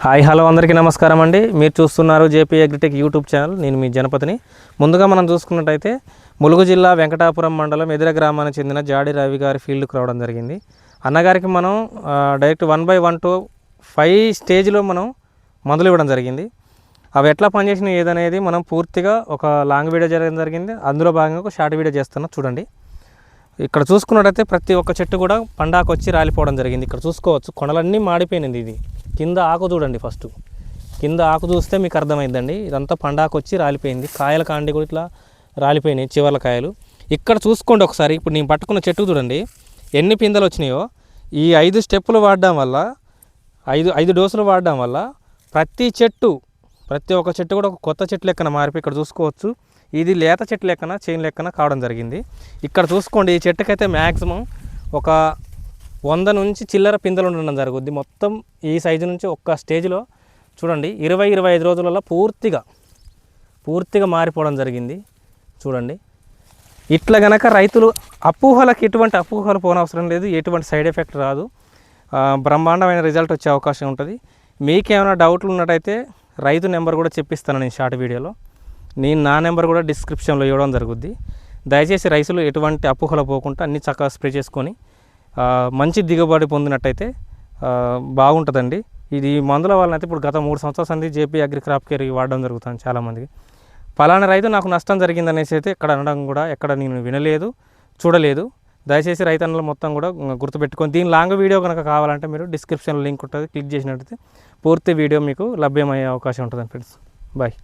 Hi hello అందరికీ నమస్కారం అండి. మీరు చూస్తున్నారు జేపీ అగ్రిటెక్ యూట్యూబ్ ఛానల్. నేను మీ జనపతిని. ముందుగా మనం చూసుకున్నట్టయితే ములుగు జిల్లా వెంకటాపురం మండలం ఎదిర గ్రామానికి చెందిన జాడి రవి గారి ఫీల్డ్కి రావడం జరిగింది. అన్నగారికి మనం డైరెక్ట్ 1/1 to 5 స్టేజ్లో మనం మందులు ఇవ్వడం జరిగింది. అవి ఎట్లా పనిచేసినాయి ఏదనేది మనం పూర్తిగా ఒక లాంగ్ వీడియో చేయడం జరిగింది. అందులో భాగంగా ఒక షార్ట్ వీడియో చేస్తున్నాం, చూడండి. ఇక్కడ చూసుకున్నట్టయితే ప్రతి ఒక్క చెట్టు కూడా పండాకు వచ్చి రాలిపోవడం జరిగింది. ఇక్కడ చూసుకోవచ్చు, కొనలన్నీ మాడిపోయినది. ఇది కింద ఆకు చూడండి, ఫస్ట్ కింద ఆకు చూస్తే మీకు అర్థమైందండి. ఇదంతా పండాకు వచ్చి రాలిపోయింది. కాయల కాండి కూడా ఇట్లా రాలిపోయినాయి, చివర్ల కాయలు. ఇక్కడ చూసుకోండి ఒకసారి. ఇప్పుడు నేను పట్టుకున్న చెట్టు చూడండి ఎన్ని పిందెలు వచ్చినాయో. ఈ 5 స్టెప్పులు వాడడం వల్ల, 5 డోసులు వాడడం వల్ల ప్రతి ఒక్క చెట్టు కూడా ఒక కొత్త చెట్టు లెక్కన మారిపోయి ఇక్కడ చూసుకోవచ్చు. ఇది లేత చెట్టు లెక్కన, చైన్ లెక్కన కావడం జరిగింది. ఇక్కడ చూసుకోండి, ఈ చెట్టుకైతే మ్యాక్సిమం ఒక 100 నుంచి చిల్లర పిందెలు ఉండడం జరుగుద్ది. మొత్తం ఈ సైజు నుంచి ఒక్క స్టేజ్లో చూడండి 20-25 రోజులలో పూర్తిగా మారిపోవడం జరిగింది. చూడండి, ఇట్లా గనక రైతులు ఎటువంటి అపోహలు పోనవసరం లేదు. ఎటువంటి సైడ్ ఎఫెక్ట్ రాదు. బ్రహ్మాండమైన రిజల్ట్ వచ్చే అవకాశం ఉంటుంది. మీకేమైనా డౌట్లు ఉన్నట్టయితే రైతు నెంబర్ కూడా చెప్పిస్తాను నేను షార్ట్ వీడియోలో. నేను నా నెంబర్ కూడా డిస్క్రిప్షన్లో ఇవ్వడం జరుగుద్ది. దయచేసి రైతులు ఎటువంటి అపోహలు పోకుండా అన్ని చక్కగా స్ప్రే చేసుకొని మంచి దిగుబడి పొందినట్టయితే బాగుంటుందండి. ఇది మందుల వలన అయితే ఇప్పుడు గత 3 సంవత్సరాల సంది జేపీ అగ్రి క్రాప్ కేర్ వాడడం జరుగుతుంది చాలామందికి. పలానా రైతు నాకు నష్టం జరిగిందనేసి అయితే ఎక్కడ అనడం కూడా ఎక్కడ నేను వినలేదు, చూడలేదు. దయచేసి రైతన్నలు మొత్తం కూడా గుర్తుపెట్టుకొని, దీని లాంగ్ వీడియో కనుక కావాలంటే మీరు డిస్క్రిప్షన్లో లింక్ ఉంటుంది, క్లిక్ చేసినట్టయితే పూర్తి వీడియో మీకు లభ్యమయ్యే అవకాశం ఉంటుంది ఫ్రెండ్స్. బాయ్.